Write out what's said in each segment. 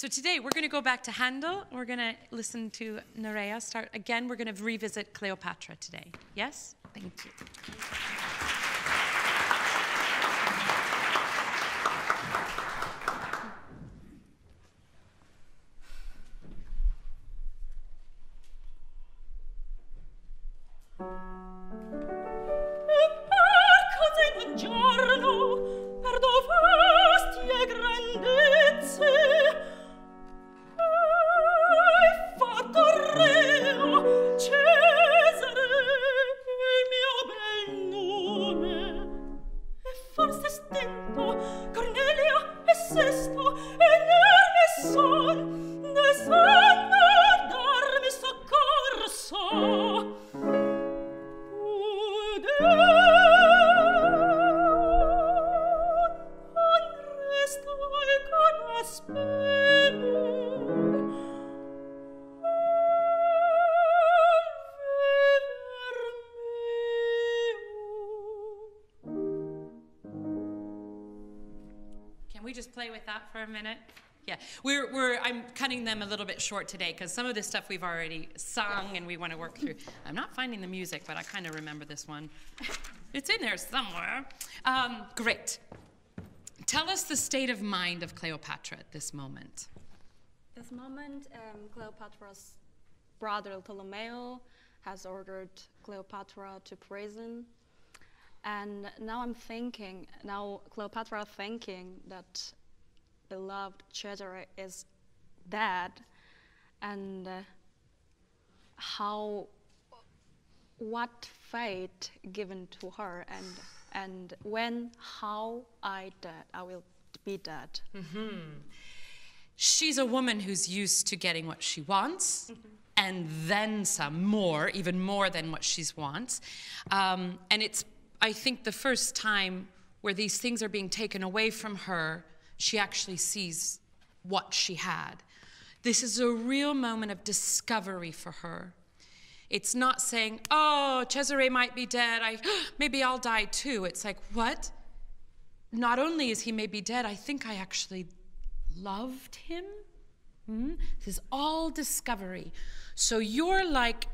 So today we're going to go back to Handel. We're going to listen to Nerea start again. We're going to revisit Cleopatra today. Yes? Thank you. We just play with that for a minute? Yeah, I'm cutting them a little bit short today because some of this stuff we've already sung and we want to work through. I'm not finding the music, but I kind of remember this one. It's in there somewhere. Great. Tell us the state of mind of Cleopatra at this moment. This moment, Cleopatra's brother Ptolemy has ordered Cleopatra to prison. And now Cleopatra thinking that beloved Cesare is dead, and what fate given to her, and how I will be dead. Mm-hmm. She's a woman who's used to getting what she wants, and then some more, even more than what she wants, and it's, I think, the first time where these things are being taken away from her, she actually sees what she had. This is a real moment of discovery for her. It's not saying, oh, Cesare might be dead, maybe I'll die too. It's like, what? Not only is he maybe dead, I think I actually loved him. This is all discovery. So you're like,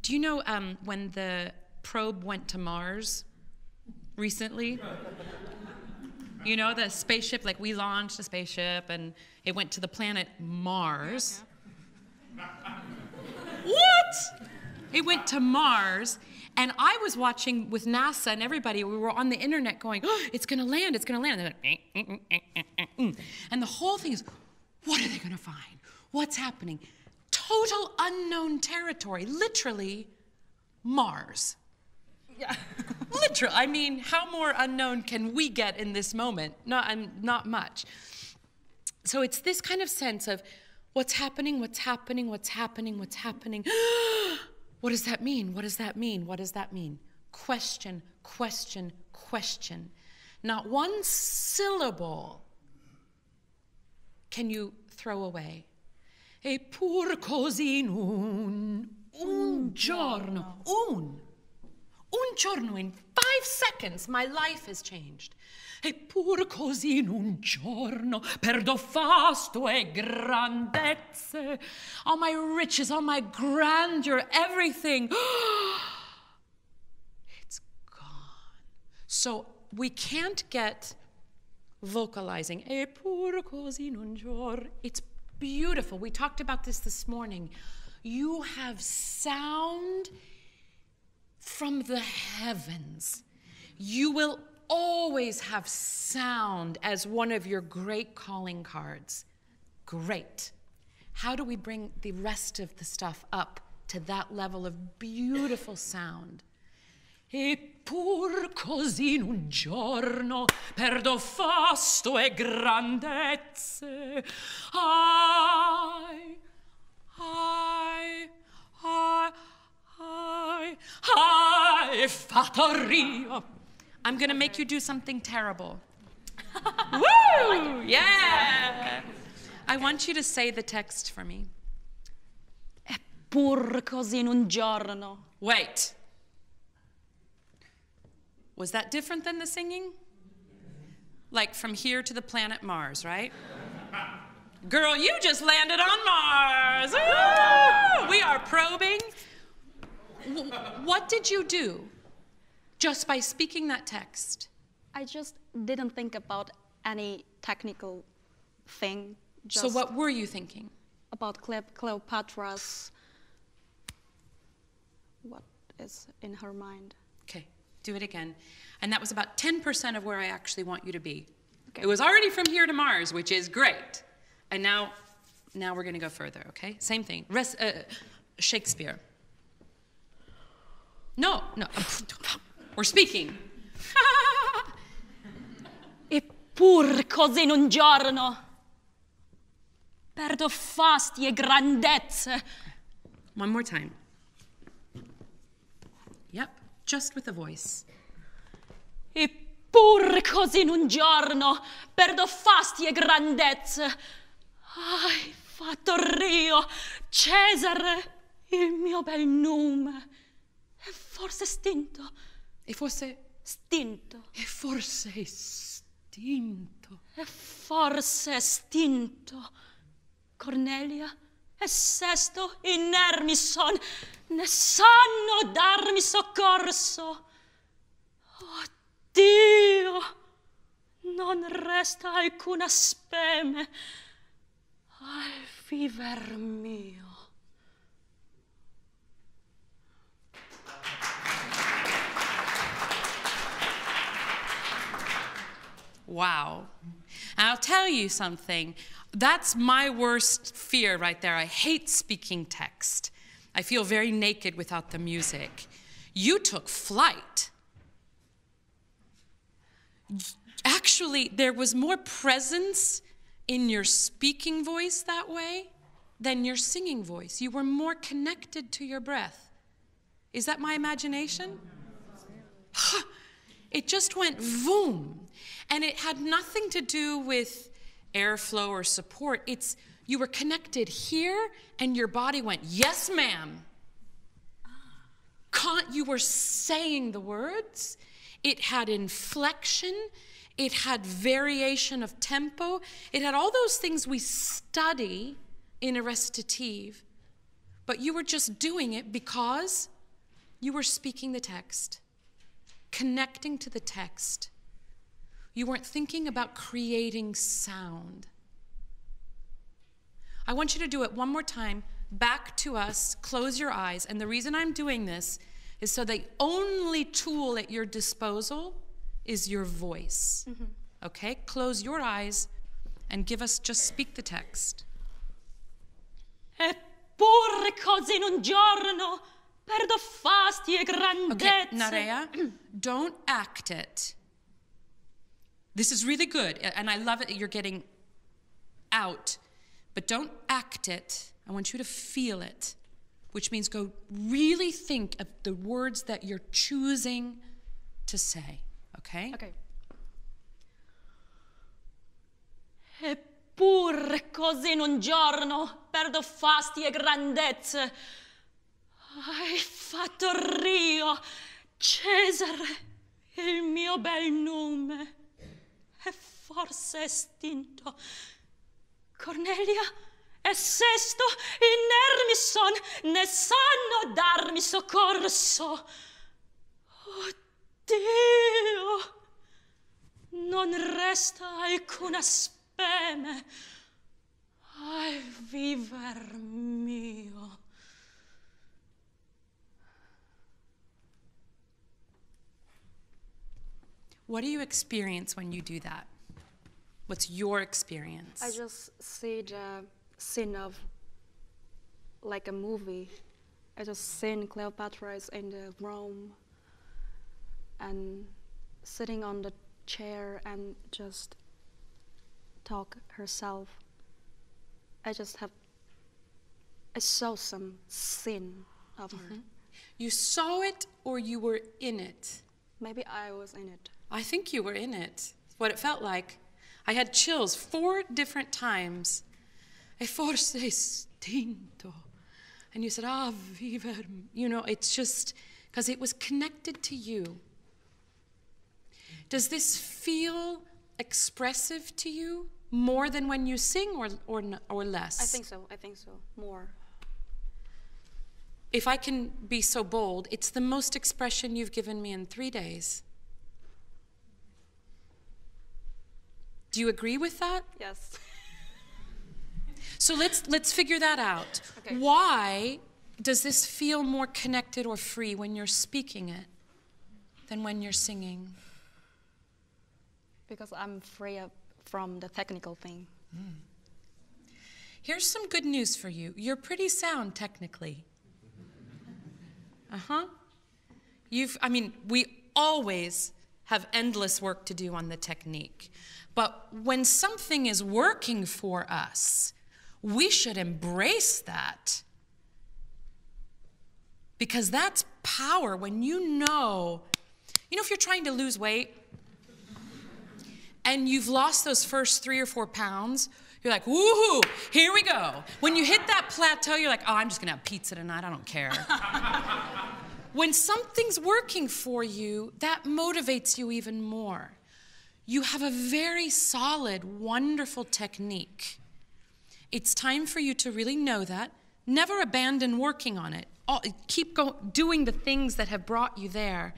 do you know when the probe went to Mars recently? You know, the spaceship, like we launched a spaceship and it went to the planet Mars. What? It went to Mars, and I was watching with NASA and everybody, we were on the internet going, oh, it's gonna land, it's gonna land. And the whole thing is, what are they gonna find? What's happening? Total unknown territory, literally Mars. Yeah. Literally, I mean, how more unknown can we get in this moment? Not much. So it's this kind of sense of what's happening, what's happening, what's happening, what's happening. What does that mean? What does that mean? What does that mean? Question, question, question. Not one syllable can you throw away. E pur così un giorno, un giorno, in 5 seconds, my life has changed. E pur così in un giorno perdo fasto e grandezze, all my riches, all my grandeur, everything, it's gone. So we can't get vocalizing, e pur così in un giorno. It's beautiful. We talked about this morning. You have sound from the heavens. You will always have sound as one of your great calling cards. Great. How do we bring the rest of the stuff up to that level of beautiful sound? E pur così in un giorno perdo fasto e grandezze. Fattoria. I'm going to make you do something terrible. Woo! Yeah! I want you to say the text for me. E pur così in un giorno. Wait. Was that different than the singing? Like from here to the planet Mars, right? Girl, you just landed on Mars. Ooh, we are probing. What did you do just by speaking that text? I just didn't think about any technical thing. Just So what were you thinking? about Cleopatra's, what is in her mind. Okay, do it again. And that was about 10% of where I actually want you to be. Okay. It was already from here to Mars, which is great. And now we're going to go further, okay? Same thing. Shakespeare. No. We're speaking. Eppur così in un giorno perdo fasti e grandezze. One more time. Yep, just with the voice. Eppur così in un giorno perdo fasti e grandezze. Hai fatto Rio, Cesare, il mio bel nome. E forse stinto. E forse Stinto. stinto. E forse stinto. Cornelia e Sesto inermi son, ne sanno darmi soccorso. Oh Dio, non resta alcuna speme al viver mio. Wow. I'll tell you something. That's my worst fear right there. I hate speaking text. I feel very naked without the music. You took flight. Actually, there was more presence in your speaking voice that way than your singing voice. You were more connected to your breath. Is that my imagination? It just went boom. And it had nothing to do with airflow or support. You were connected here and your body went, yes, ma'am. You were saying the words. It had inflection. It had variation of tempo. It had all those things we study in a recitative. But you were just doing it because you were speaking the text, connecting to the text. You weren't thinking about creating sound. I want you to do it one more time, back to us, close your eyes. And the reason I'm doing this is so the only tool at your disposal is your voice. Mm-hmm. Okay? Close your eyes and just speak the text. Eppure così in un giorno perdo fasti e grandezze. Okay, Nerea, don't act it. This is really good, and I love it that you're getting out, but don't act it. I want you to feel it, which means go really think of the words that you're choosing to say, okay? Okay. Eppure così in un giorno perdo fasti e grandezze. Hai fatto Rio, Cesare, il mio bel nome. E forse estinto. Cornelia e Sesto inermi son, ne sanno darmi soccorso. Oh Dio, non resta alcuna speme al viver mio. What do you experience when you do that? What's your experience? I just see the scene of like a movie. I just seen Cleopatra is in the Rome and sitting on the chair and just talk herself. I saw some scene of her. You saw it or you were in it? Maybe I was in it. I think you were in it. What it felt like. I had chills 4 different times. E forse stinto. And you said, viver. You know, it's just because it was connected to you. Does this feel expressive to you? more than when you sing, or less? I think so. I think so. More. If I can be so bold, it's the most expression you've given me in 3 days. Do you agree with that? Yes. So let's figure that out. Okay. Why does this feel more connected or free when you're speaking it than when you're singing? Because I'm free from the technical thing. Here's some good news for you. You're pretty sound technically. We always have endless work to do on the technique. But when something is working for us, we should embrace that. Because that's power when you know, if you're trying to lose weight and you've lost those first 3 or 4 pounds, you're like, woohoo, here we go. When you hit that plateau, you're like, oh, I'm just gonna have pizza tonight, I don't care. When something's working for you, that motivates you even more. You have a very solid, wonderful technique. It's time for you to really know that. Never abandon working on it. Keep doing the things that have brought you there.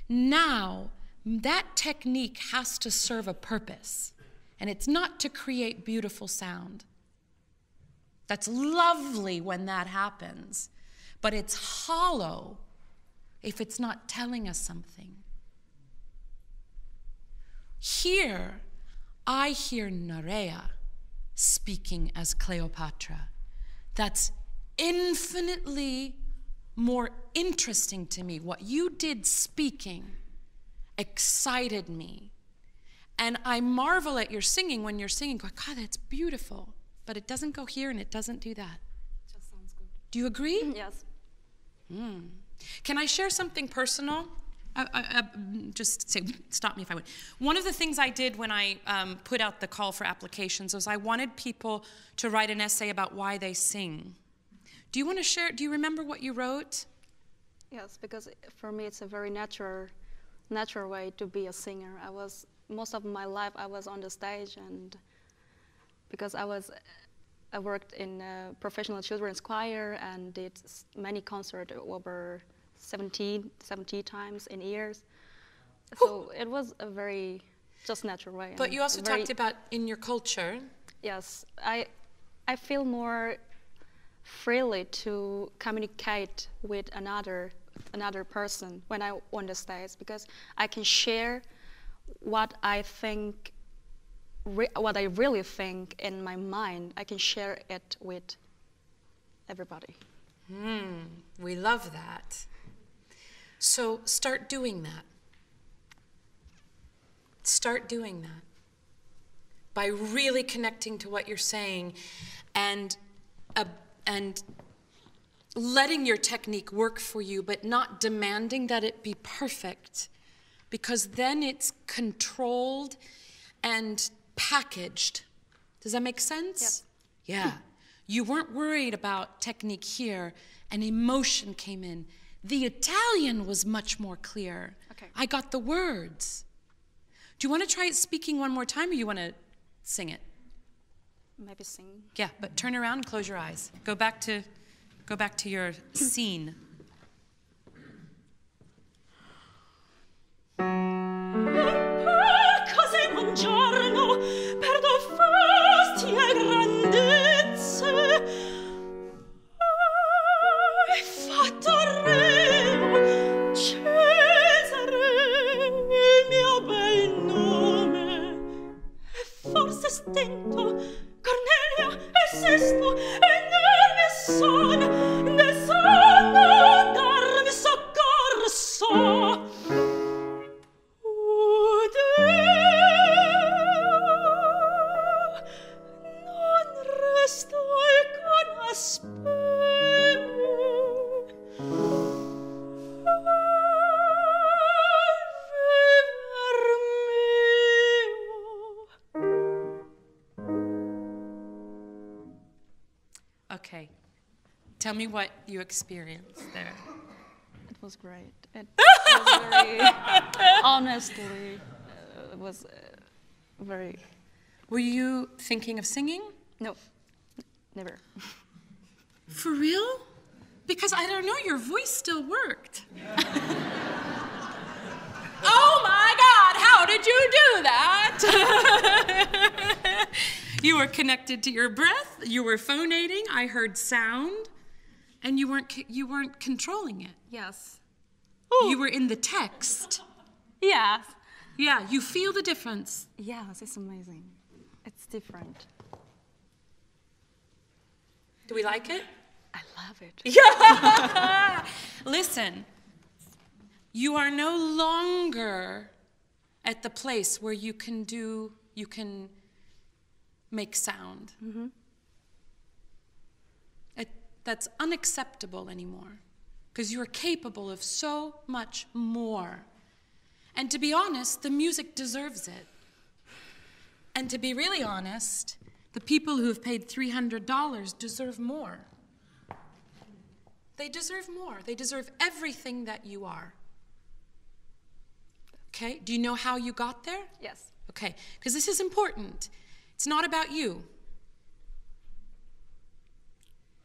Now, that technique has to serve a purpose. And it's not to create beautiful sound. That's lovely when that happens. But it's hollow if it's not telling us something. Here, I hear Nerea speaking as Cleopatra. That's infinitely more interesting to me. What you did speaking excited me. And I marvel at your singing when you're singing, go, God, that's beautiful. But it doesn't go here and it doesn't do that. Just sounds good. Do you agree? Yes. Can I share something personal? Just say, stop me if I would. One of the things I did when I put out the call for applications was I wanted people to write an essay about why they sing. Do you want to share? Do you remember what you wrote? Yes, because for me it's a very natural way to be a singer. Most of my life I was on the stage, and because I worked in a professional children's choir and did many concerts over 70 times in years. So it was a very just natural way. But you also talked about in your culture. Yes, I feel more freely to communicate with another person when I'm on the stage, because I can share what I think, what I really think in my mind. I can share it with everybody. We love that. So start doing that. Start doing that. By really connecting to what you're saying and letting your technique work for you, but not demanding that it be perfect, because then it's controlled and packaged. Does that make sense? Yes. Yeah. You weren't worried about technique here, and emotion came in. The Italian was much more clear. Okay. I got the words. Do you want to try it speaking one more time, or you want to sing it? Maybe sing. Yeah, but turn around and close your eyes. Go back to your scene. Cos'è un giorno per due fasti e grandezze? Hai fatto re, Cesare, il mio bel nome, e forse stento, Cornelia e Sesto, e nervi e son a darmi soccorso. Okay. Tell me what you experienced there. It was great. It was very, honestly, it was very Were you thinking of singing? No, never. For real? Because I don't know, your voice still worked. Oh my God, how did you do that? You were connected to your breath, you were phonating, I heard sound, and you weren't controlling it. Yes. Ooh. You were in the text. Yes. Yeah, you feel the difference. Yes, it's amazing. It's different. Do we like it? I love it. Yeah. Listen, you are no longer at the place where you can make sound. Mm-hmm. That's unacceptable anymore, because you are capable of so much more. And to be honest, the music deserves it. And to be really honest, the people who have paid $300 deserve more. They deserve more. They deserve everything that you are. Okay? Do you know how you got there? Yes. Okay, because this is important. It's not about you.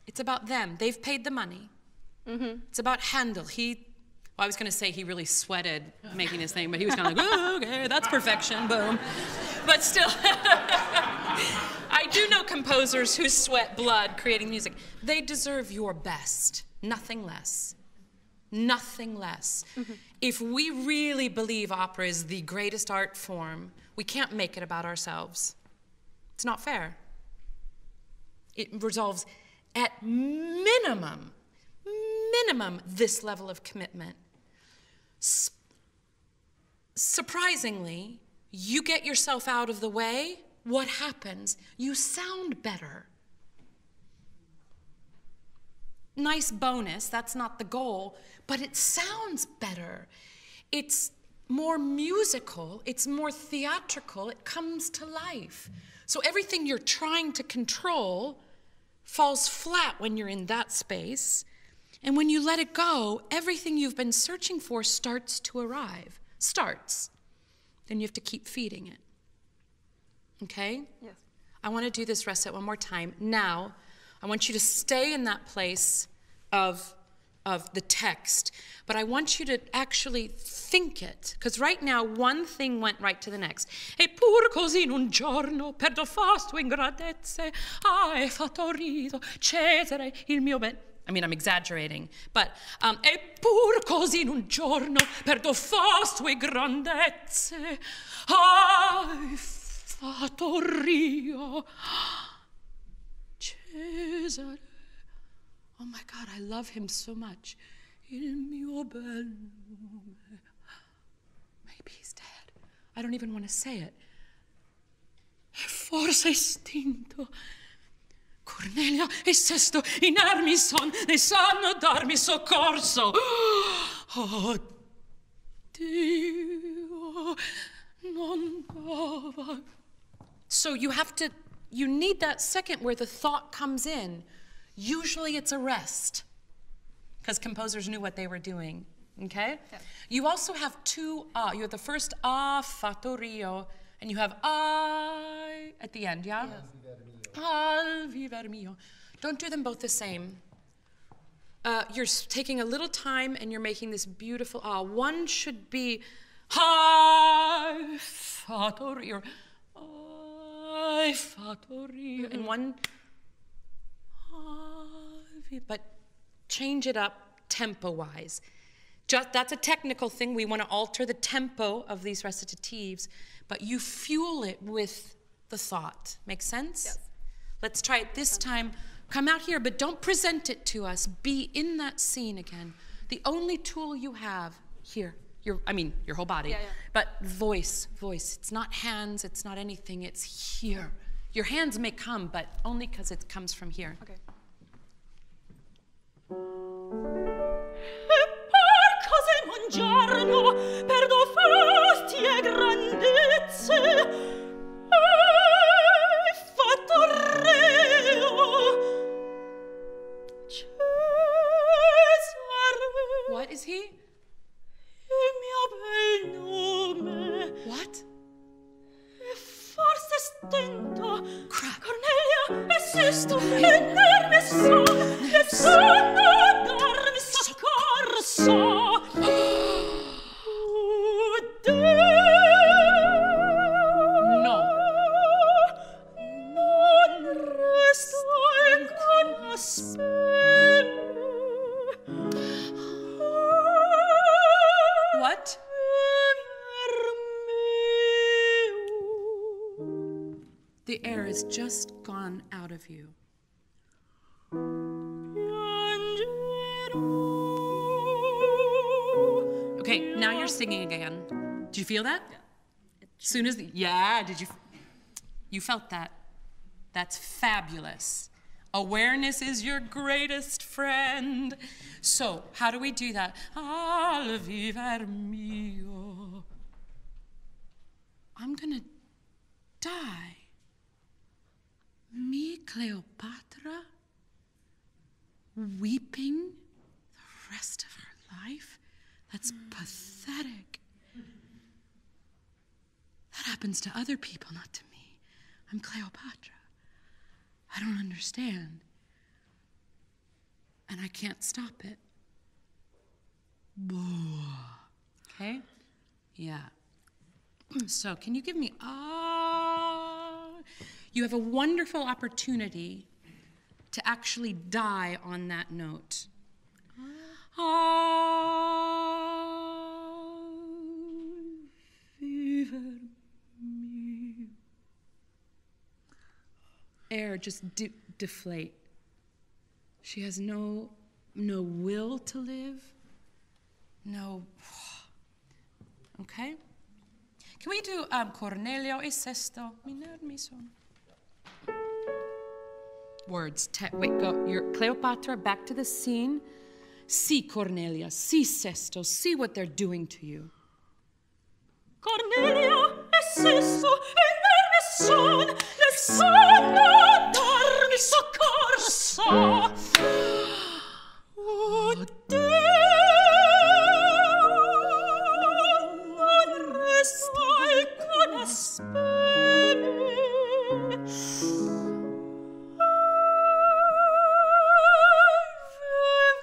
It's about them. They've paid the money. Mm-hmm. It's about Handel. I was going to say he really sweated making his thing, but he was kind of like, oh, okay, that's perfection, boom. But still, I do know composers who sweat blood creating music. They deserve your best, nothing less. Nothing less. Mm-hmm. If we really believe opera is the greatest art form, we can't make it about ourselves. It's not fair. It resolves at minimum, this level of commitment. Surprisingly, you get yourself out of the way, what happens? You sound better. Nice bonus, that's not the goal, but it sounds better. It's more musical, it's more theatrical, it comes to life. So everything you're trying to control falls flat when you're in that space. And when you let it go, everything you've been searching for starts to arrive. Starts. Then you have to keep feeding it. Okay? Yes. I want to do this reset one more time. Now, I want you to stay in that place of the text, but I want you to actually think it, because right now one thing went right to the next. Eppure così in un giorno perdo fasto in gradezze, hai fatto riso Cesare il mio ben. I mean, I'm exaggerating, but eppure così in un giorno perdo fasto in grandezze, hai fatto rio Cesare. Oh my God, I love him so much. Il mio bel nome. Maybe he's dead. I don't even want to say it. Forse estinto. Cornelia e Sesto inermi son, ne sanno darmi soccorso. Oh, Dio, non dava. So you need that second where the thought comes in. Usually it's a rest, because composers knew what they were doing, okay? Yeah. You also have two you have the first fatto rio, and you have I at the end, yeah? Al viver mio. Don't do them both the same. You're taking a little time and you're making this beautiful one should be I fatto rio, I fatto rio, and one but change it up tempo-wise. That's a technical thing. We want to alter the tempo of these recitatives, but you fuel it with the thought. Make sense? Yes. Let's try it this time. Come out here, but don't present it to us. Be in that scene again. The only tool you have here, your whole body, but voice. It's not hands, it's not anything, it's here. Your hands may come, but only because it comes from here. Okay. Un giorno perdo fasti e grandezze, hai fatto reo Cesare. What is he? Il mio bel nome. What? E forse stendo Crap. Cornelia, esisto, e nervi son, nessuno darmi soccorso. No. Non resto ancora speme. What? The air has just gone out of you. Okay, now you're singing again. Do you feel that? Yeah. Soon as did you felt that? That's fabulous. Awareness is your greatest friend. So, how do we do that? Al viver mio. I'm gonna die. Me, Cleopatra, weeping the rest of her life? That's pathetic. That happens to other people, not to me. I'm Cleopatra. I don't understand. And I can't stop it. Okay? Yeah. So, can you give me you have a wonderful opportunity to actually die on that note. Air just deflate. She has no will to live. No. Okay? Can we do Cornelio e Sesto? Mi son. Words. Wait, go. You're Cleopatra, back to the scene. See Cornelia, see Sesto, see what they're doing to you. Cornelia e Sesto e nervi son, nessuno darmi soccorso. Oh, Dio, non resto alcuna speme.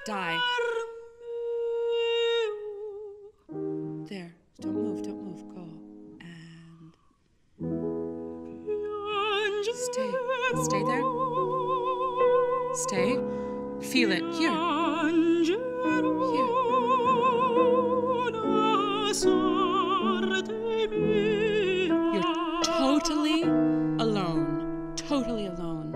Die. There. Don't move, go. And stay there. Stay. Feel it. Here. You're totally alone. Totally alone.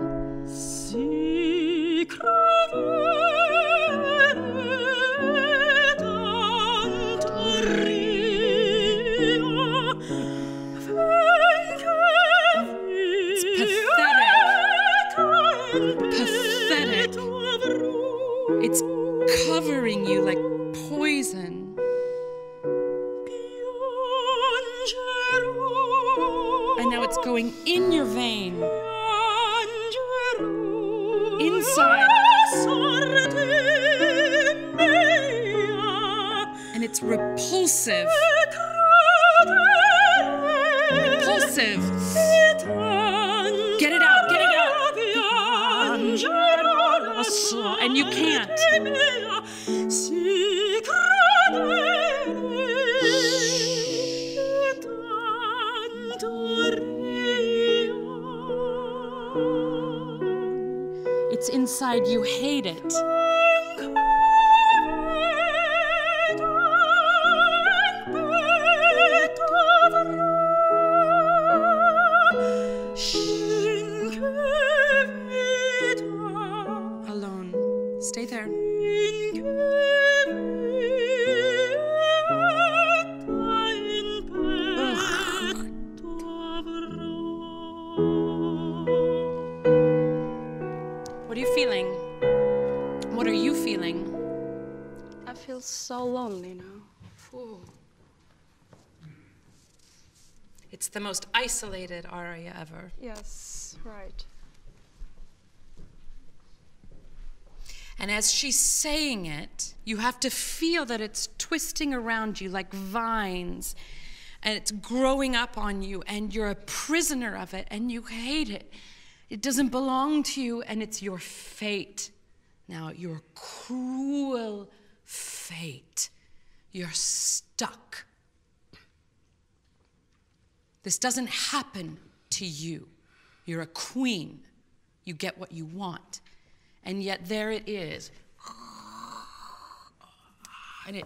It's covering you like poison. And now it's going in your vein. Inside. And it's repulsive. Repulsive. Get it out, get it out. And you can't. It's inside you, hate it. Stay there. What are you feeling? What are you feeling? I feel so lonely now. Ooh. It's the most isolated aria ever. Yes, right. And as she's saying it, you have to feel that it's twisting around you like vines. and it's growing up on you, and you're a prisoner of it, and you hate it. It doesn't belong to you, and it's your fate. Now, your cruel fate. You're stuck. This doesn't happen to you. You're a queen. You get what you want. And yet there it is.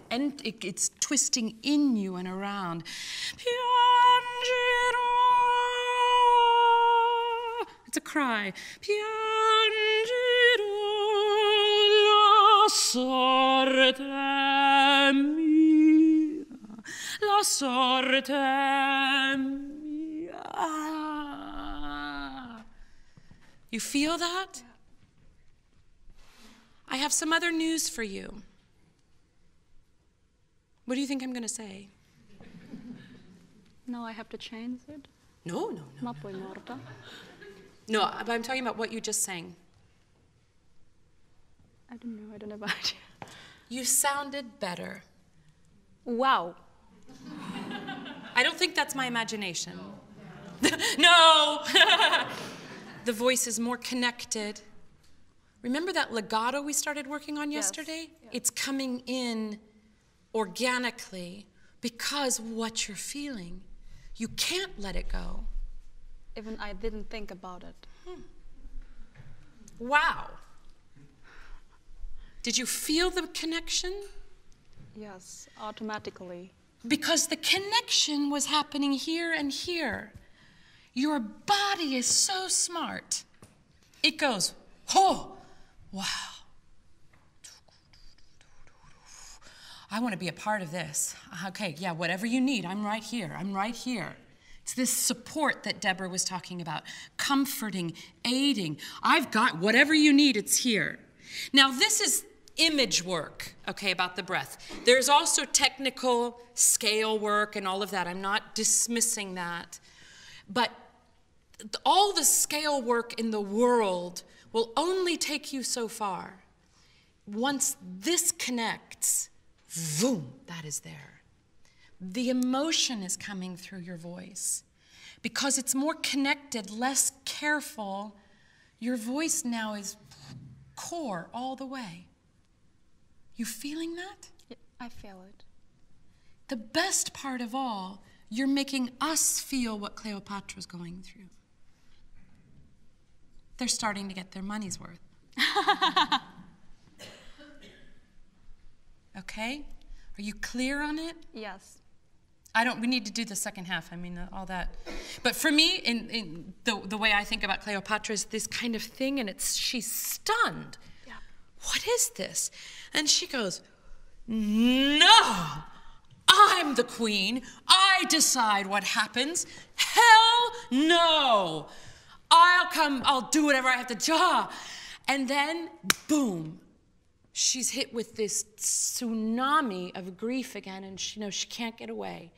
And it's twisting in you and around. Piangerò. It's a cry. Piangerò la sorte mia. La sorte mia. You feel that? I have some other news for you. What do you think I'm going to say? No, I have to change it. No. Ma puoi morta. No, but I'm talking about what you just sang. I don't know about it. You sounded better. Wow. I don't think that's my imagination. No! The voice is more connected. Remember that legato we started working on yesterday? Yes. It's coming in organically because what you're feeling. You can't let it go. Even I didn't think about it. Wow. Did you feel the connection? Yes, automatically. Because the connection was happening here and here. Your body is so smart. It goes, oh, wow. I want to be a part of this. Okay, yeah, whatever you need, I'm right here. I'm right here. It's this support that Deborah was talking about, comforting, aiding. I've got whatever you need, it's here. Now, this is image work, okay, about the breath. There's also technical scale work and all of that. I'm not dismissing that. But all the scale work in the world will only take you so far. Once this connects, boom, that is there. The emotion is coming through your voice. Because it's more connected, less careful, your voice now is core all the way. You feeling that? Yeah, I feel it. The best part of all, you're making us feel what Cleopatra's going through. They're starting to get their money's worth. Okay? Are you clear on it? Yes. We need to do the second half, all that. But for me, in the way I think about Cleopatra is this kind of thing, and she's stunned. Yeah. What is this? And she goes, no, I'm the queen. I decide what happens. Hell no. I'll do whatever I have to do. And then, boom. She's hit with this tsunami of grief again, and she knows she can't get away.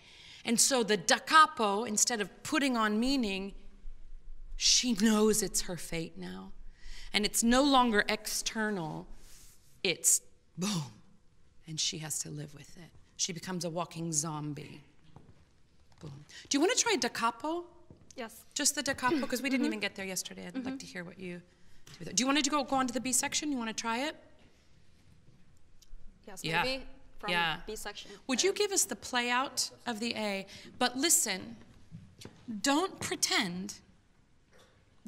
And so the da capo, instead of putting on meaning, she knows it's her fate now. And it's no longer external, it's boom. And she has to live with it. She becomes a walking zombie. Boom. Do you want to try da capo? Yes. Just the da capo, because we didn't even get there yesterday. I'd like to hear what you do with it. Do you want to go on to the B section? You want to try it? Yes, Yeah. maybe from Yeah. B section. Would you give us the play out of the A? But listen, don't pretend,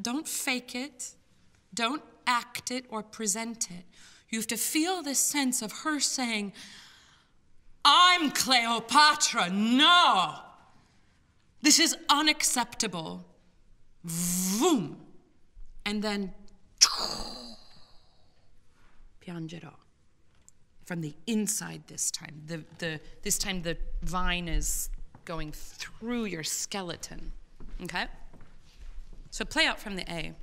don't fake it, don't act it or present it. You have to feel this sense of her saying, I'm Cleopatra, no! This is unacceptable. Vroom. And then, Piangerò. From the inside this time. This time the vine is going through your skeleton. Okay? So play out from the A.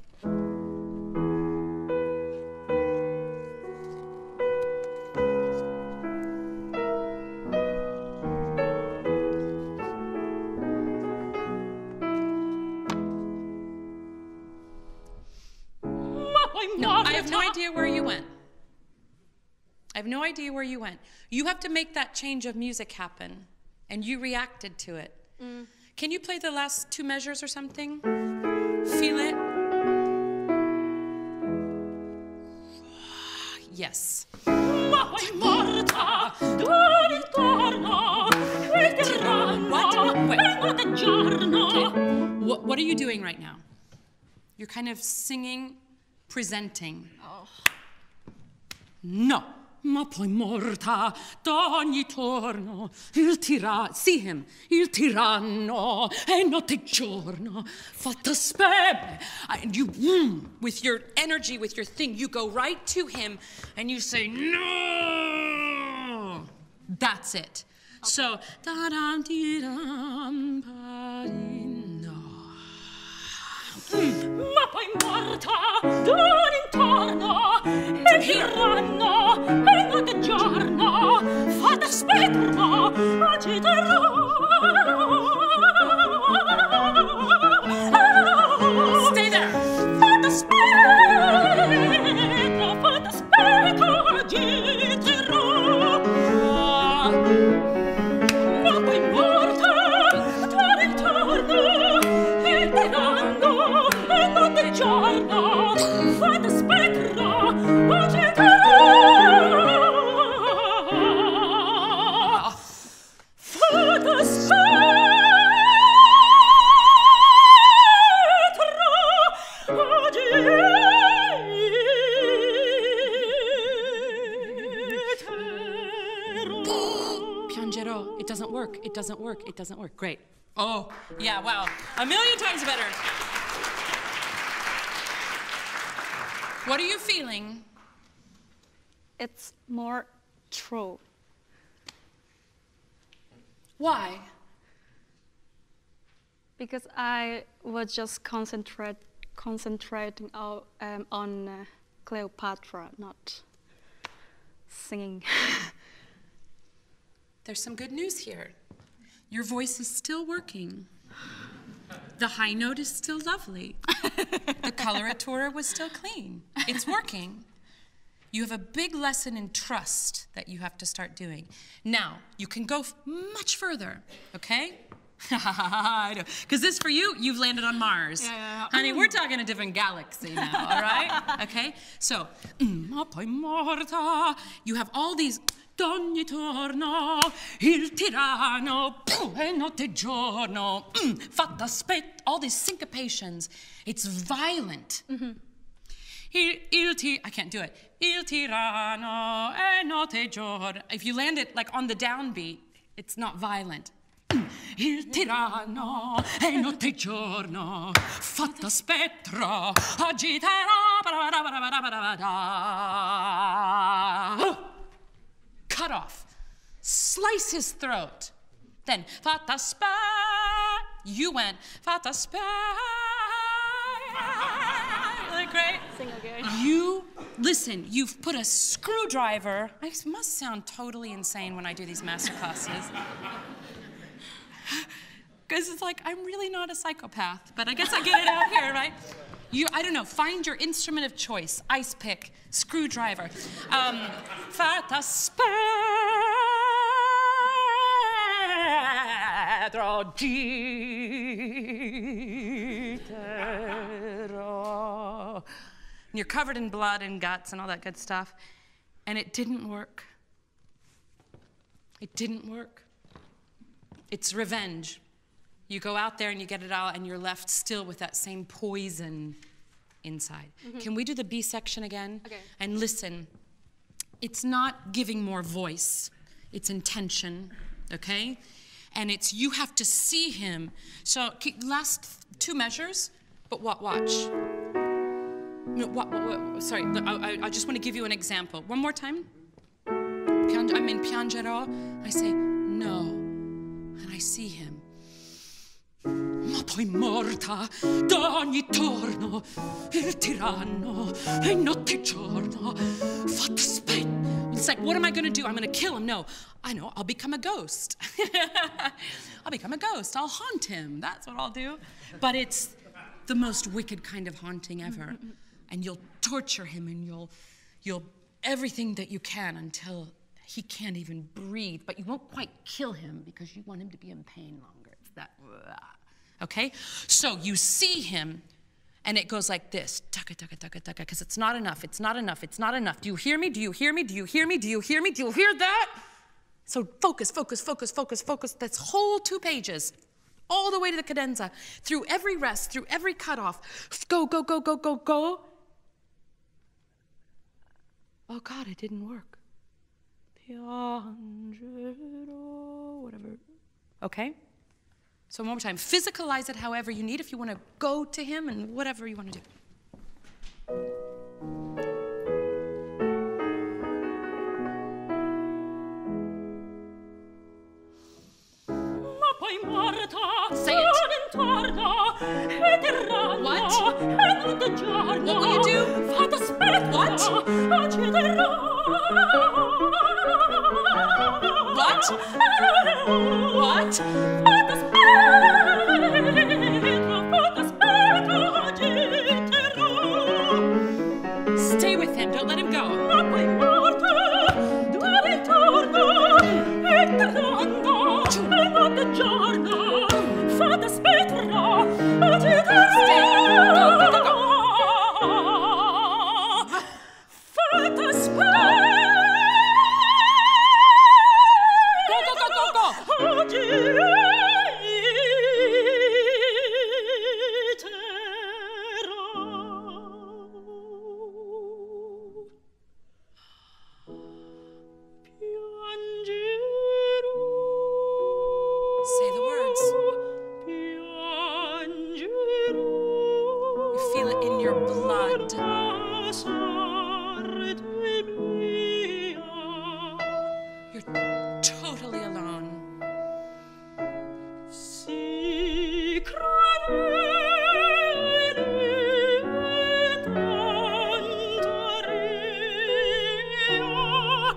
No, I have no idea where you went. I have no idea where you went. You have to make that change of music happen, and you reacted to it. Can you play the last 2 measures or something? Feel it? Yes. Ma poi morta, d'ora intorno, il tiranno, What? e giorno. Okay. What are you doing right now? You're kind of singing, presenting. Oh. No. Ma poi morta d'ogni torno il tiranno. See him. Il tiranno e notte e giorno fatta speme. And you, with your energy, with your thing, you go right to him and you say, no. That's it. Okay. So, da-dam-dee-dam, no. Ma poi morta, d'ora intorno, il tiranno, e notte e giorno, fatta spettro, agiterò. Stay there. Fatta spettro, agiterò. Ma poi morta, d'ora intorno, il tiranno, giorno, fate spettro, agiterò. Fate spettro, agiterò. Piangerò. It doesn't work. It doesn't work. It doesn't work. Great. Oh, yeah, wow. A million times better. What are you feeling? It's more true. Why? Because I was just concentrating on Cleopatra, not singing. There's some good news here. Your voice is still working. The high note is still lovely. The coloratura was still clean. It's working. You have a big lesson in trust that you have to start doing. Now, you can go much further, okay? Because this for you, you've landed on Mars. Yeah. Honey, we're talking a different galaxy now, all right? Okay? So, ma poi morta. You have all these d'ogni torno, il tiranno, e notte e giorno, fatta spett, all these syncopations. It's violent. I can't do it. Il tiranno, e notte e giorno. If you land it like on the downbeat, it's not violent. Il tiranno, e notte e giorno, fatta spettro, agiterà. Cut off. Slice his throat. Then, fatta spa. You went, fatta spa. Isn't that great? Sing again. Listen, you've put a screwdriver. I must sound totally insane when I do these master classes. Because it's like, I'm really not a psychopath, but I guess I get it out here, right? I don't know, find your instrument of choice. Ice pick, screwdriver. Fatta spettro giterò. And you're covered in blood and guts and all that good stuff. And it didn't work. It didn't work. It's revenge. You go out there and you get it out and you're left still with that same poison inside. Can we do the B section again? Okay. And listen, it's not giving more voice, it's intention, okay? And it's, you have to see him. So last 2 measures, but watch. No, sorry, I just want to give you an example. One more time. I'm in Piangerò, I say, no, and I see him. Ma poi morta d'ogni torno il tiranno e notte e giorno fatta spett. It's like, what am I going to do? I'm going to kill him. No, I know, I'll become a ghost. I'll become a ghost. I'll haunt him. That's what I'll do. But it's the most wicked kind of haunting ever. And you'll torture him and you'll everything that you can until he can't even breathe. But you won't quite kill him because you want him to be in pain longer. It's that. Okay? So you see him, and it goes like this, because it's not enough, it's not enough, it's not enough. Do you hear me? Do you hear me? Do you hear me? Do you hear me? Do you hear that? So focus, focus, focus, focus, focus. That's whole 2 pages, all the way to the cadenza, through every rest, through every cutoff. Go, go, go, go, go, go. Oh God, it didn't work. Piangerò, whatever. Okay? So one more time, physicalize it however you need, if you want to go to him and whatever you want to do. Say it. What? What will you do? What? What? What? Stay with him, don't let him go. Say the words. You feel it in your blood. You're totally alone.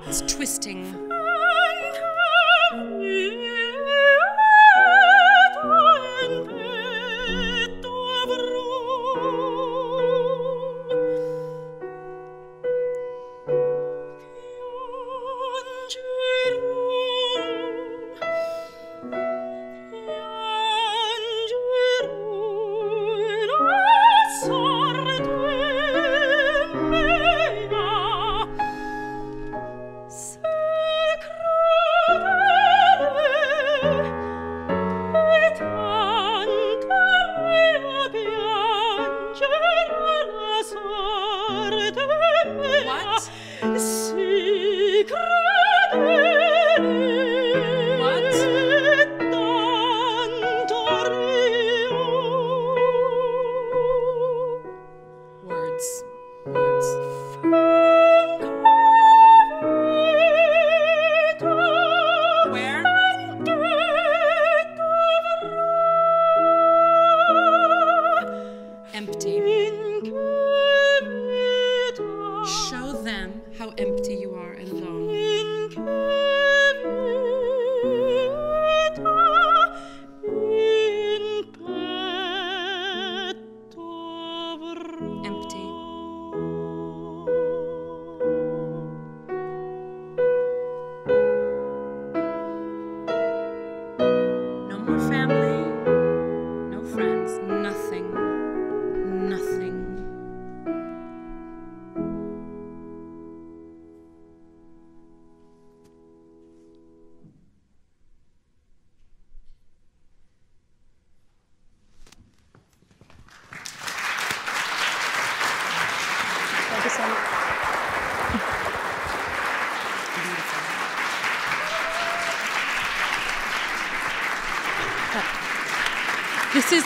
It's twisting.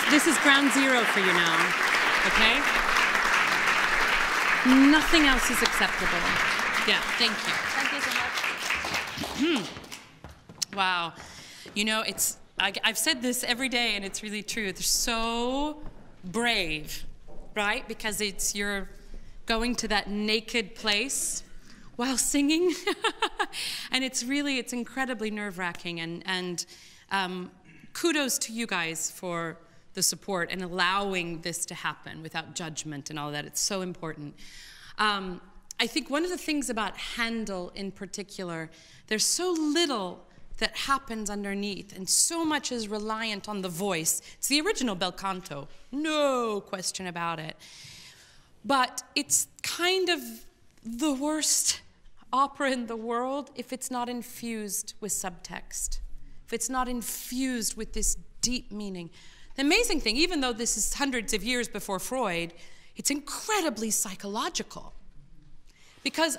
This is ground zero for you now, okay? Nothing else is acceptable. Yeah, thank you. Thank you so much. Wow. You know, I've said this every day, and it's really true. They're so brave, right? Because you're going to that naked place while singing. And it's incredibly nerve-wracking. And kudos to you guys for the support and allowing this to happen without judgment and all that. It's so important. I think one of the things about Handel in particular, there's so little that happens underneath, and so much is reliant on the voice. It's the original bel canto, no question about it. But it's kind of the worst opera in the world if it's not infused with subtext, if it's not infused with this deep meaning. The amazing thing, even though this is hundreds of years before Freud, it's incredibly psychological. Because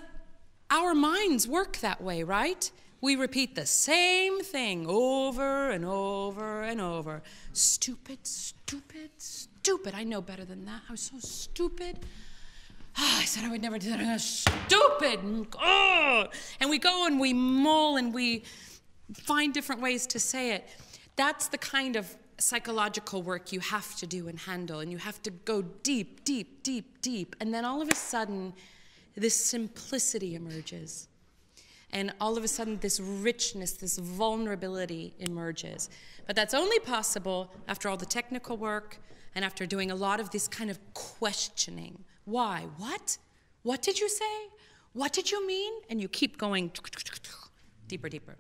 our minds work that way, right? We repeat the same thing over and over and over. Stupid, stupid, stupid. I know better than that. I was so stupid. I said I would never do that. I'm stupid. Oh. And we go and we mull and we find different ways to say it. That's the kind of psychological work you have to do in Handel, and you have to go deep, deep, deep, deep. And then all of a sudden, this simplicity emerges. And all of a sudden, this richness, this vulnerability emerges. But that's only possible after all the technical work and after doing a lot of this kind of questioning. Why? What? What did you say? What did you mean? And you keep going deeper, deeper.